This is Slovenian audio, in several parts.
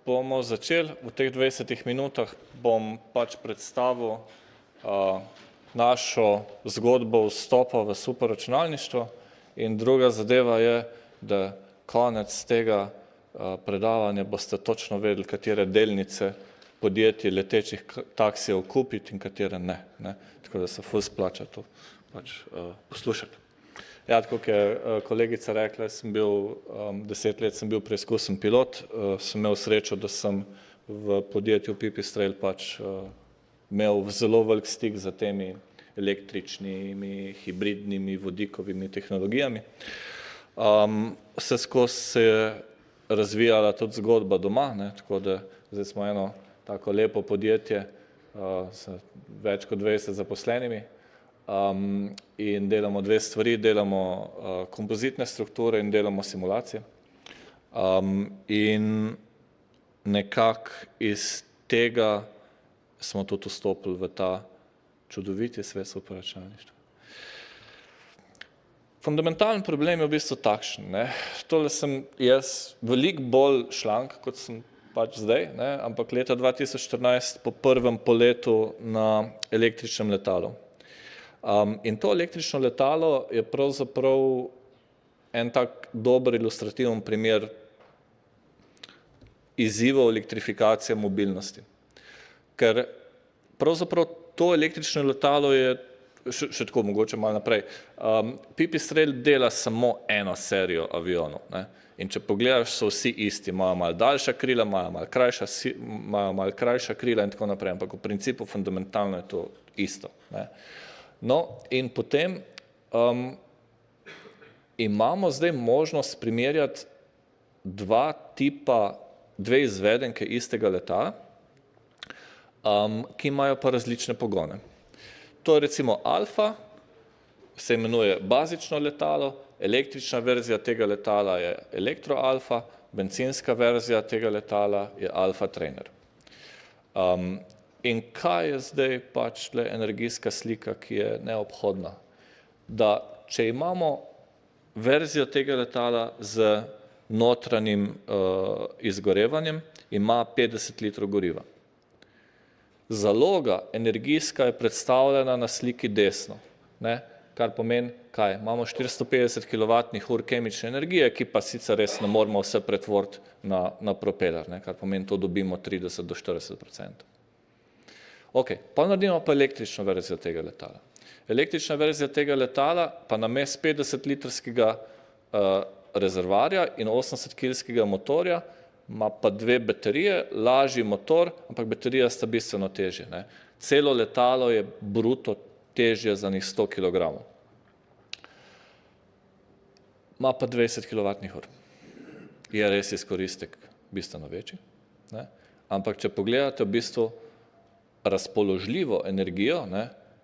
bomo začeli. V teh 20 minutah bom pač predstavil našo zgodbo vstopa v superračunalništvo in druga zadeva je, da konec tega predavanja boste točno vedeli, katere delnice podjetij letečih taksijev kupiti in katere ne. Tako da se ful splača to pač poslušati. Ja, tako je kolegica rekla, sem bil 10 let sem bil preizkusen pilot, sem imel srečo, da sem v podjetju Pipistrel pač imel zelo velik stik za temi električnimi, hibridnimi, vodikovimi tehnologijami. Vse skozi se je razvijala tudi zgodba doma, tako da zdaj smo eno tako lepo podjetje z več kot 20 zaposlenimi in delamo dve stvari, delamo kompozitne strukture in delamo simulacije. In nekako iz tega smo tudi vstopili v ta čudoviti svet superračunalništva. Fundamentalen problem je v bistvu takšen. Tole sem jaz veliko bolj šlank, kot sem pač zdaj, ampak leta 2014 po prvem poletu na električnem letalu. In to električno letalo je pravzaprav en tak dober ilustrativen primer izzivov elektrifikacije mobilnosti. Ker pravzaprav to električno letalo je, še tako mogoče malo naprej, Pipistrel dela samo eno serijo avionov. In če pogledaš, so vsi isti, imajo malo daljša krila, imajo malo krajša krila in tako naprej, ampak v principu fundamentalno je to isto. No, in potem imamo zdaj možnost primerjati dve izvedenke istega letala, ki imajo pa različne pogone. To je recimo Alfa, se imenuje bazično letalo, električna verzija tega letala je Elektro-Alfa, bencinska verzija tega letala je Alfa Trainer. In kaj je zdaj pač energijska slika, ki je neobhodna? Da če imamo verzijo tega letala z notranjim izgorevanjem, ima 50 litrov goriva. Zaloga energijska je predstavljena na sliki desno, kar pomeni, kaj? Imamo 450 kWh kemične energije, ki pa sicer res ne moramo vse pretvoriti na propeler, kar pomeni, to dobimo 30 do 40%. Ok, pa naredimo pa električno verzijo tega letala. Električna verzija tega letala pa namesto 50-litrskega rezervoarja in 80-kilskega motorja ima pa dve baterije, lažji motor, ampak baterija sta bistveno težje. Celo letalo je bruto težje za njih 100 kg. Ima pa 20 kWh. Je res izkoristek bistveno večji. Ampak če pogledate v bistvu razpoložljivo energijo,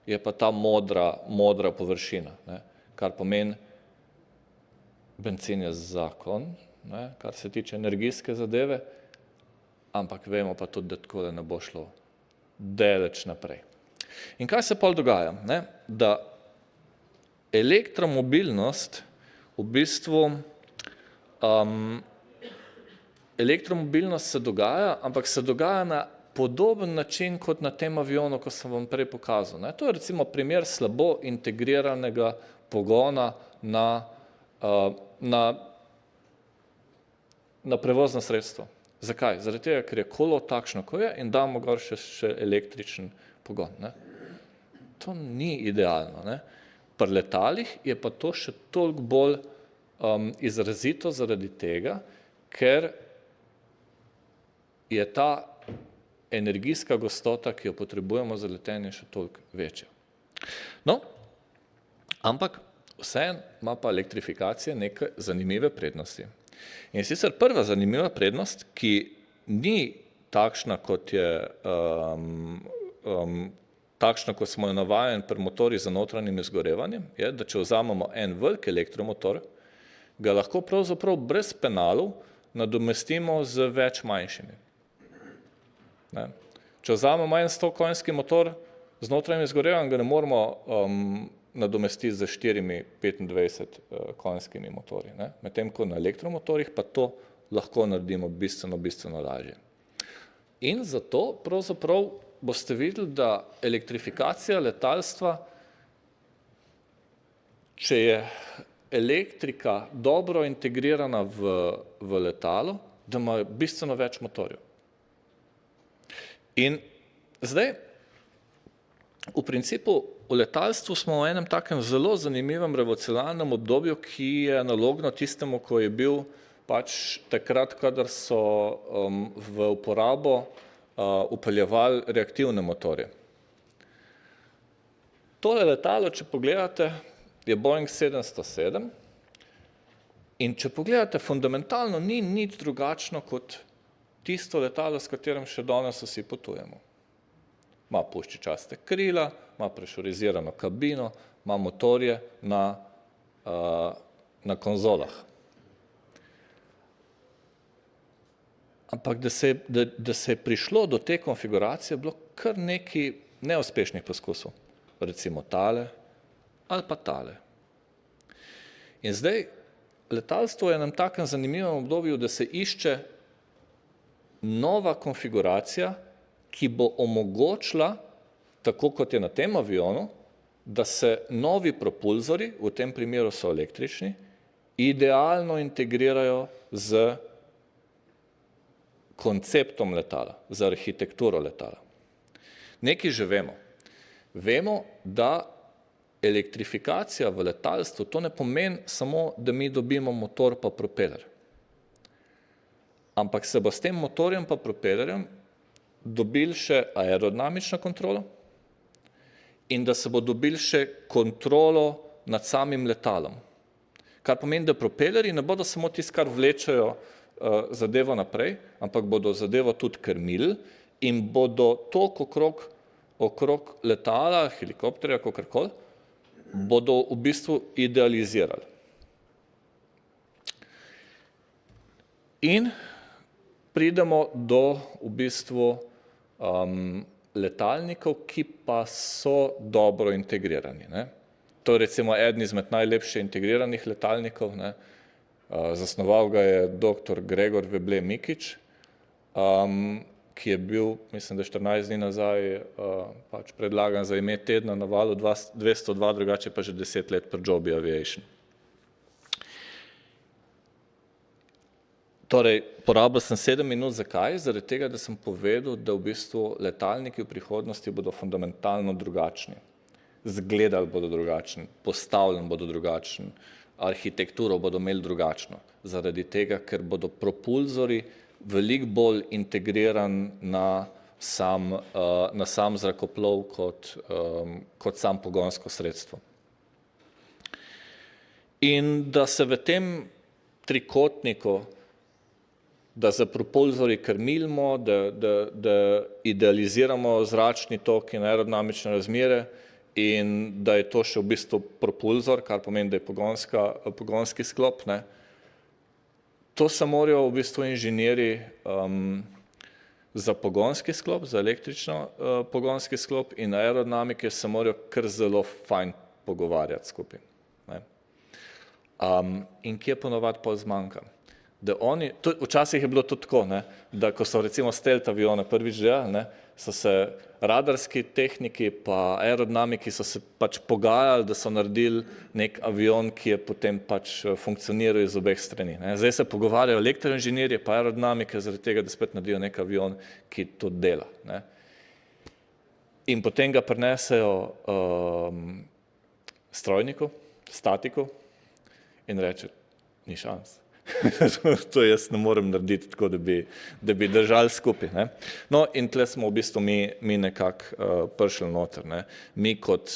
je pa ta modra površina, kar pomeni, bencin je zakon, kar se tiče energijske zadeve, ampak vemo pa tudi, da tako ne bo šlo daleč naprej. In kaj se pol dogaja? Da elektromobilnost v bistvu elektromobilnost se dogaja, ampak se dogaja na podoben način kot na tem avionu, ko sem vam prej pokazal. To je recimo primer slabo integriranega pogona na prevozno sredstvo. Zakaj? Zaradi tega, ker je kolo takšno, ko je in damo gor še električen pogon. To ni idealno. Pri letalih je pa to še toliko bolj izrazito zaradi tega, ker je ta energijska gostota, ki jo potrebujemo za letenje, še toliko večja. No, ampak vseeno ima pa elektrifikacija neke zanimive prednosti. In sicer prva zanimiva prednost, ki ni takšna, kot smo jo navajeni pri motorjih za notranjim izgorevanjem, je, da če vzamemo en velik elektromotor, ga lahko pravzaprav brez penalov nadomestimo z več manjšimi. Če vzamemo en 100-konjski motor z notranjim izgorevanjem, ga ne moramo nadomestiti z 4-25-konjskimi motorji. Medtem ko na elektromotorjih pa to lahko naredimo bistveno lažje. In zato pravzaprav boste videli, da elektrifikacija letalstva, če je elektrika dobro integrirana v letalo, da ima bistveno več motorjev. In zdaj, v principu, v letalstvu smo v enem takem zelo zanimivem revolucionarnem obdobju, ki je analogno tistemu, ko je bil pač takrat, kadar so v uporabo vpeljevali reaktivne motorje. Tole letalo, če pogledate, je Boeing 707 in če pogledate, fundamentalno ni nič drugačno kot tisto letalo, s katerim še danes vsi potujemo. Ima puščičaste krila, ima prešurizirano kabino, ima motorje na konzolah. Ampak, da se je prišlo do te konfiguracije, bilo kar nekaj neuspešnih poskusov. Recimo tale ali pa tale. In zdaj, letalstvo je na takem zanimivem obdobju, da se išče nova konfiguracija, ki bo omogočila, tako kot je na tem avionu, da se novi propulzori, v tem primeru so električni, idealno integrirajo z konceptom letala, z arhitekturo letala. Nekaj že vemo. Vemo, da elektrifikacija v letalstvu to ne pomeni samo, da mi dobimo motor pa propeler. Ampak se bo s tem motorjem pa propelerjem dobili še aerodinamično kontrolo in da se bo dobili še kontrolo nad samim letalom. Kar pomeni, da propelerji ne bodo samo tisti, kar vlečejo zadevo naprej, ampak bodo zadevo tudi krmili in bodo toliko okrog letala, helikopterja, kakorkoli, bodo v bistvu idealizirali. In pridemo do v bistvu letalnikov, ki pa so dobro integrirani. Ne. To je recimo eden izmed najlepše integriranih letalnikov. Ne. Zasnoval ga je dr. Gregor Veble Mikić, ki je bil, mislim, da 14 dni nazaj pač predlagan za ime tedna na valu 202, drugače pa že 10 let pri Joby Aviation. Torej, porabil sem 7 minut, zakaj? Zaradi tega, da sem povedal, da v bistvu letalniki v prihodnosti bodo fundamentalno drugačni. Zgledali bodo drugačni, postavljeni bodo drugačni, arhitekturo bodo imeli drugačno. Zaradi tega, ker bodo propulzori veliko bolj integriran na sam zrakoplov kot sam pogonsko sredstvo. In da se v tem trikotniku, da za propulzori krmilimo, da idealiziramo zračni tok in aerodinamične razmere in da je to še v bistvu propulzor, kar pomeni, da je pogonski sklop. Ne. To se morajo v bistvu inženirji za pogonski sklop, za električno pogonski sklop in aerodinamike se morajo kar zelo fajn pogovarjati skupaj. Ne. In kje ponovadi pol zmanjka? Včasih je bilo tudi tako, ne, da ko so recimo stealth avione prvič delali, ne, so se radarski tehniki pa aerodinamiki so se pač pogajali, da so naredili nek avion, ki je potem pač funkcioniral iz obeh strani. Ne. Zdaj se pogovarjajo elektroinženirji pa aerodinamike zaradi tega, da spet naredijo nek avion, ki to dela. Ne. In potem ga prinesejo strojniku, statiku in reče, ni šans. To jaz ne morem narediti tako, da bi držali skupaj. Ne. No, in tle smo v bistvu mi nekako prišli noter. Ne. Mi kot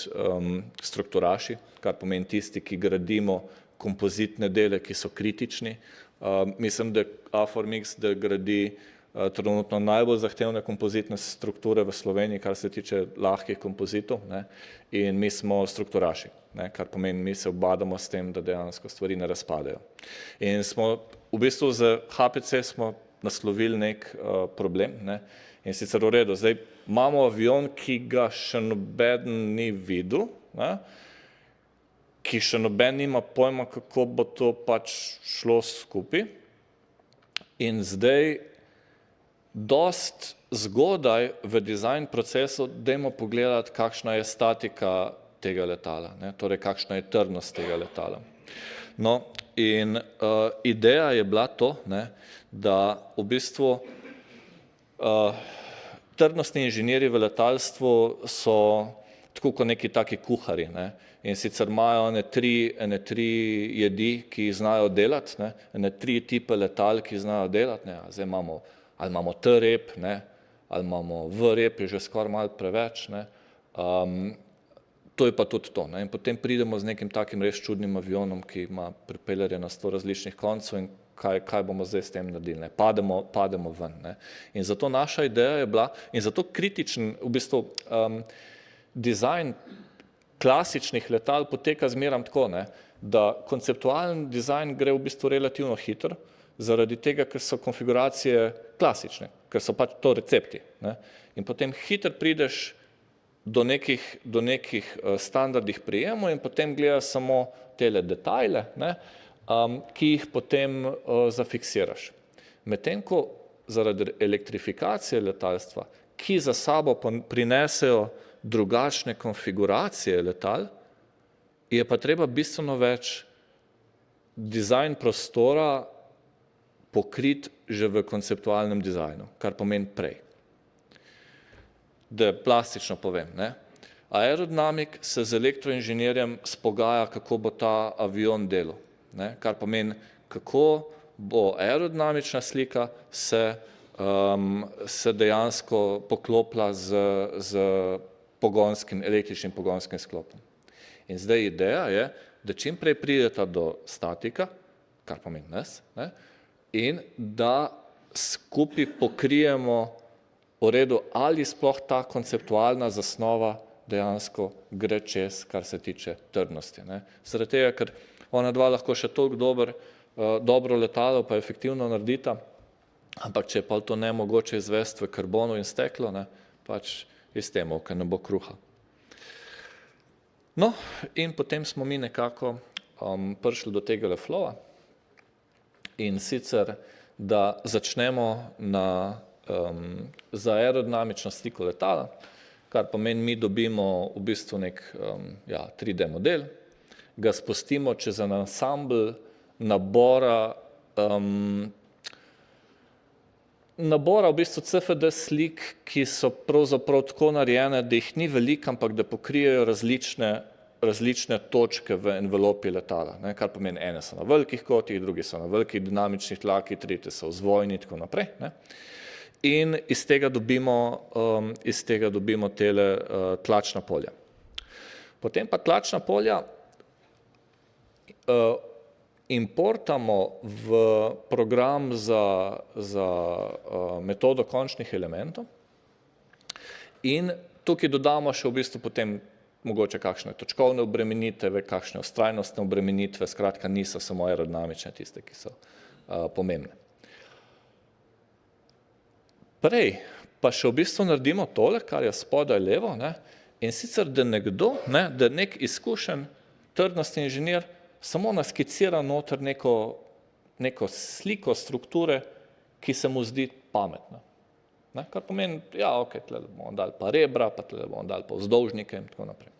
strukturaši, kar pomeni tisti, ki gradimo kompozitne dele, ki so kritični. Mislim, da Aformix gradi trenutno najbolj zahtevne kompozitne strukture v Sloveniji, kar se tiče lahkih kompozitov, ne. In mi smo strukturaši. Ne, kar pomeni, mi se obadamo s tem, da dejansko stvari ne razpadajo. In smo v bistvu z HPC smo naslovili nek problem, ne, in sicer v redu. Zdaj imamo avion, ki ga še nobeden ni videl, ne, ki še noben nima pojma, kako bo to pač šlo skupaj. In zdaj dost zgodaj v dizajn procesu dajmo pogledati, kakšna je statika tega letala, ne? Torej kakšna je trdnost tega letala. No, in ideja je bila to, ne, da v bistvu trdnostni inženirji v letalstvu so tako kot neki taki kuharji, ne, in sicer imajo ene tri jedi, ki jih znajo delati, ne, ene tri tipe letal, ki znajo delati, ne, zdaj imamo T-rep, ne, ali imamo V-rep, je že skoraj malo preveč, ne, to je pa tudi to, ne, in potem pridemo z nekim takim res čudnim avionom, ki ima propellerje na 100 različnih koncev in kaj bomo zdaj s tem naredili, ne, pademo ven, ne, in zato naša ideja je bila, in zato kritičen v bistvu dizajn klasičnih letal poteka zmeram tako, ne, da konceptualen dizajn gre v bistvu relativno hitro, zaradi tega, ker so konfiguracije klasične, ker so pač to recepti, ne, in potem hitro prideš do nekih standardnih prijemov in potem gledaš samo tele detajle, ne, ki jih potem zafiksiraš. Medtem ko zaradi elektrifikacije letalstva, ki za sabo prinesejo drugačne konfiguracije letal, je pa treba bistveno več dizajn prostora pokriti že v konceptualnem dizajnu, kar pomeni prej. Da plastično povem, ne. Aerodinamik se z elektroinženirjem spogaja, kako bo ta avion delal, ne, kar pomeni, kako bo aerodinamična slika se dejansko poklopila z električnim pogonskim sklopom. In zdaj ideja je, da čim prej prideta do statika, kar pomeni nas, ne, in da skupaj pokrijemo v redu, ali sploh ta konceptualna zasnova dejansko gre čez, kar se tiče trdnosti, ne. Zaradi tega, ker ona dva lahko še toliko dobro letalo pa efektivno naredita, ampak če je pa to nemogoče izvesti v karbonu in steklo, ne, pač iz temo, ker ne bo kruha. No, in potem smo mi nekako prišli do tega flowa in sicer, da začnemo za aerodinamično sliko letala, kar pomeni, mi dobimo v bistvu nek 3D model, ga spustimo čez en ansambl nabora v bistvu CFD slik, ki so pravzaprav tako narejene, da jih ni veliko, ampak da pokrijejo različne točke v envelopi letala, ne, kar pomeni, ene so na velikih kotih, drugi so na velikih dinamičnih tlakih, tretje so vzvojni in tako naprej, ne. In iz tega dobimo tele tlačna polja. Potem pa tlačna polja importamo v program za metodo končnih elementov in tukaj dodamo še v bistvu potem mogoče kakšne točkovne obremenitve, kakšne vztrajnostne obremenitve, skratka niso samo aerodinamične tiste, ki so pomembne. Prej pa še v bistvu naredimo tole, kar je spodaj levo, ne, in sicer, da nek izkušen trdnostni inženir samo naskicira noter neko sliko strukture, ki se mu zdi pametna. Ne, kar pomeni, ok, tle bomo dali pa rebra, pa tle bomo dali pa vzdolžnike in tako naprej.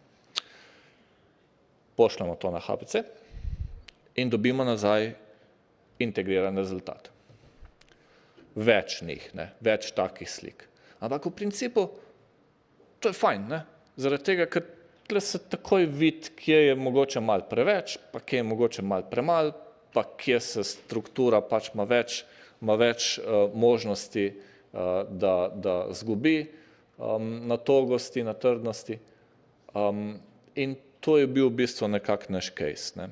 Pošljemo to na HPC in dobimo nazaj integriran rezultat. Več njih, ne, več takih slik. Ampak v principu to je fajn, ne, zaradi tega, ker tle se takoj vidi, kje je mogoče malo preveč, pa kje je mogoče malo premalo, pa kje se struktura pač ima več možnosti, da zgubi na togosti, na trdnosti. In to je bil v bistvu nekako naš case, ne.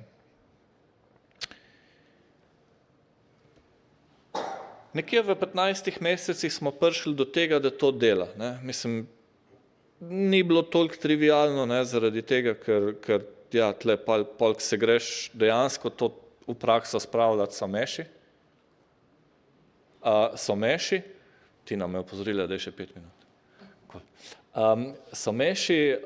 Nekje v 15 mesecih smo prišli do tega, da to dela, ne. Mislim, ni bilo toliko trivialno, ne, zaradi tega, ker tle polk se greš dejansko to v prakso spravljati so meši, Tina me opozorila, da je še 5 minut. So meši,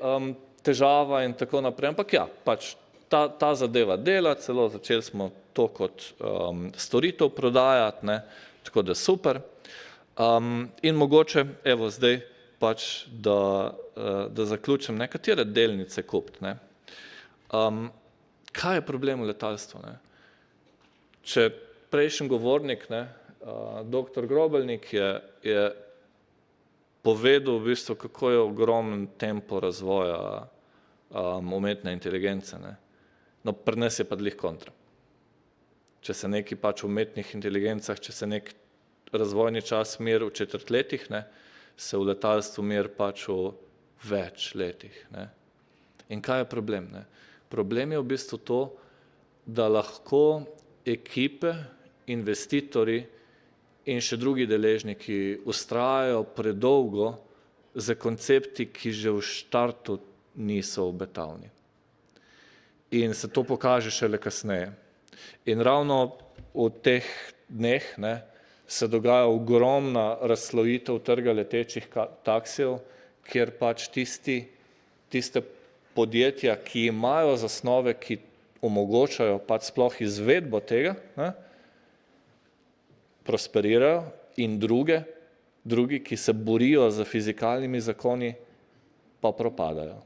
težava in tako naprej, ampak pač ta zadeva dela, celo začeli smo to kot storitev prodajati, ne, tako da super. In mogoče, evo zdaj pač, da zaključim, nekatere delnice kupiti. Ne. Kaj je problem v letalstvu? Ne? Če prejšnji govornik, ne, dr. Grobelnik je povedal v bistvu, kako je ogromen tempo razvoja umetne inteligence. Ne. No, pri nas je pa glih kontra. Če se neki pač v umetnih inteligencah, če se nek razvojni čas meri v četrtletjih, ne, se v letalstvu meri pač v več letih. Ne. In kaj je problem? Ne? Problem je v bistvu to, da lahko ekipe, investitorji in še drugi deležniki vztrajajo predolgo za koncepti, ki že v štartu niso obetavni. In se to pokaže šele kasneje. In ravno v teh dneh, ne, se dogaja ogromna razslojitev trga letečih taksijev, kjer pač tiste podjetja, ki imajo zasnove, ki omogočajo pač sploh izvedbo tega, ne, prosperirajo in drugi, ki se borijo z fizikalnimi zakoni, pa propadajo.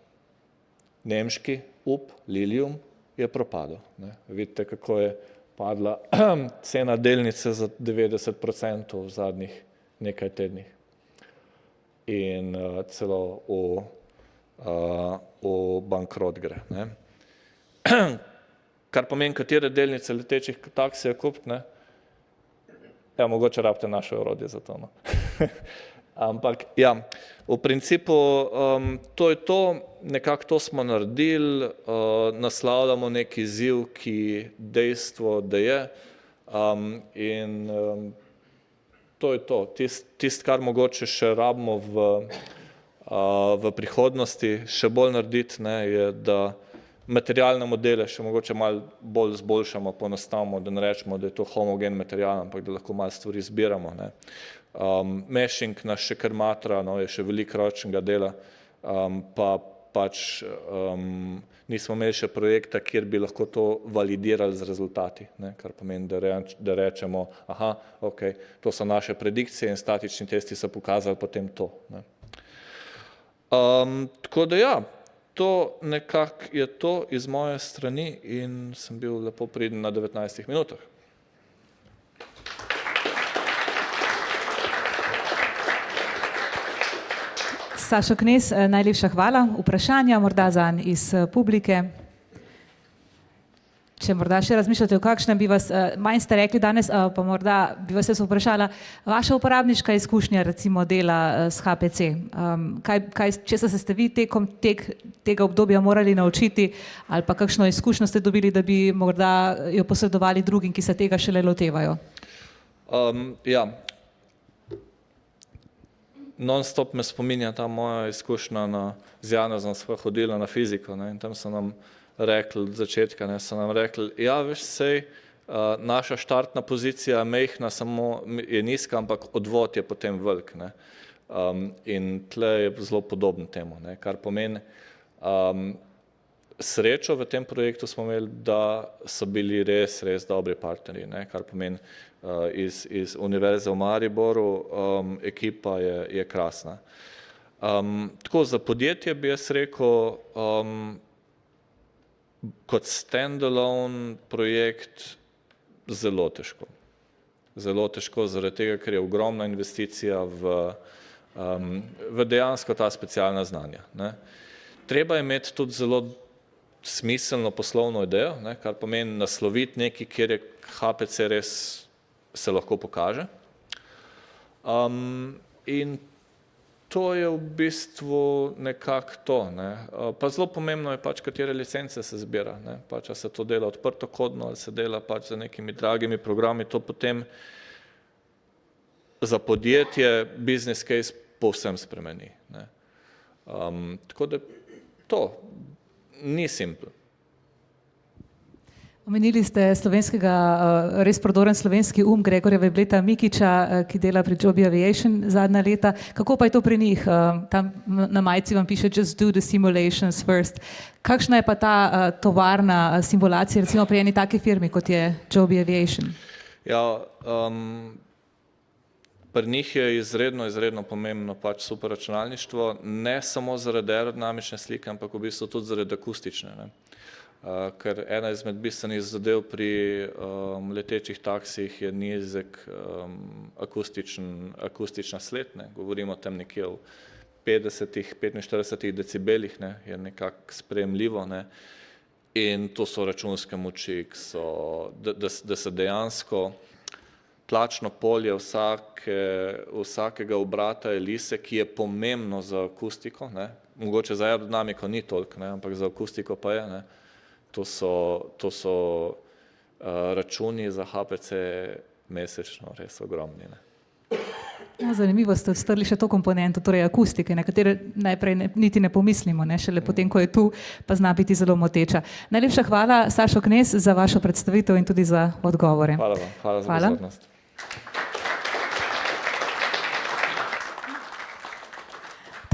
Nemški up, Lilium, je propadel. Ne. Vidite, kako je padla cena delnice za 90% v zadnjih nekaj tednih. In celo v bankrot gre. Ne. Kar pomeni, katere delnice letečih taksijev kupiti, ne? Ja, mogoče rabite naše orodje za to. No. Ampak ja, v principu to je to, nekako to smo naredili, naslavljamo neki izziv, ki dejstvo, da je, in to je to. Tist, kar mogoče še rabimo v prihodnosti še bolj narediti, ne, je, da materialne modele še mogoče malo bolj zboljšamo, poenostavimo, da ne rečemo, da je to homogen material, ampak da lahko malo stvari zbiramo. Ne. Meshing nas še kar matra, no, je še veliko ročnega dela, pa pač nismo imeli še projekta, kjer bi lahko to validirali z rezultati, ne, kar pomeni, da rečemo, aha, ok, to so naše predikcije in statični testi so pokazali potem to. Ne. Tako da ja, to nekako je to iz moje strani in sem bil lepo priden na 19 minutah. Sašo Knez, najlepša hvala. Vprašanja morda zanj iz publike. Če morda še razmišljate o kakšnem, bi vas, manj ste rekli danes, pa morda bi vas jaz vprašala, vaša uporabniška izkušnja recimo dela s HPC, česa se ste vi tekom tega obdobja morali naučiti ali pa kakšno izkušnjo ste dobili, da bi morda jo posredovali drugim, ki se tega šele lotevajo? Ja. Non-stop me spominja ta moja izkušnja z Janezom, sva hodila na fiziko, ne, in tam so nam rekli od začetka, ne, so nam rekli, ja, veš, sej, naša štartna pozicija mehna samo je nizka, ampak odvod je potem velik. Ne. In tle je zelo podobno temu, ne, kar pomeni, srečo v tem projektu smo imeli, da so bili res dobri partnerji, ne, kar pomeni, iz Univerze v Mariboru, ekipa je krasna. Tako za podjetje bi jaz rekel, kot standalone projekt zelo težko. Zelo težko zaradi tega, ker je ogromna investicija v dejansko ta specialna znanja. Ne. Treba je imeti tudi zelo smiselno poslovno idejo, ne, kar pomeni nasloviti nekaj, kjer je HPC res se lahko pokaže. In to je v bistvu nekako to. Ne. Pa zelo pomembno je pač, katere licence se zbira. Ne. Pač, a se to dela odprtokodno, ali se dela pač za nekimi dragimi programi, to potem za podjetje business case povsem spremeni. Ne. Tako da to ni simpel. Omenili ste slovenskega, res prodoren slovenski Gregorja Vebleta Mikića, ki dela pri Joby Aviation zadnja leta. Kako pa je to pri njih? Tam na majici vam piše just do the simulations first. Kakšna je pa ta tovarna simulacija recimo pri eni taki firmi, kot je Joby Aviation? Ja, Pri njih je izredno pomembno pač superračunalništvo, ne samo zaradi aerodinamične slike, ampak v bistvu tudi zaradi akustične. Ne. Ker ena izmed bistvenih zadev pri letečih taksijih je nizek akustična sled. Ne. Govorimo tam nekje o 50-45 decibelih, ne, je nekako sprejemljivo. Ne. In to so računske moči, da se dejansko tlačno polje vsakega obrata elise, ki je pomembno za akustiko, ne. Mogoče za aerodinamiko ni toliko, ne, ampak za akustiko pa je. Ne. To so računi za HPC mesečno res ogromni. Ne. No, zanimivo ste odstrli še to komponento, torej akustike, na katere najprej niti ne pomislimo, ne, šele potem, ko je tu, pa zna biti zelo moteča. Najlepša hvala, Sašo Knez, za vašo predstavitev in tudi za odgovore. Hvala vam, hvala za pozornost.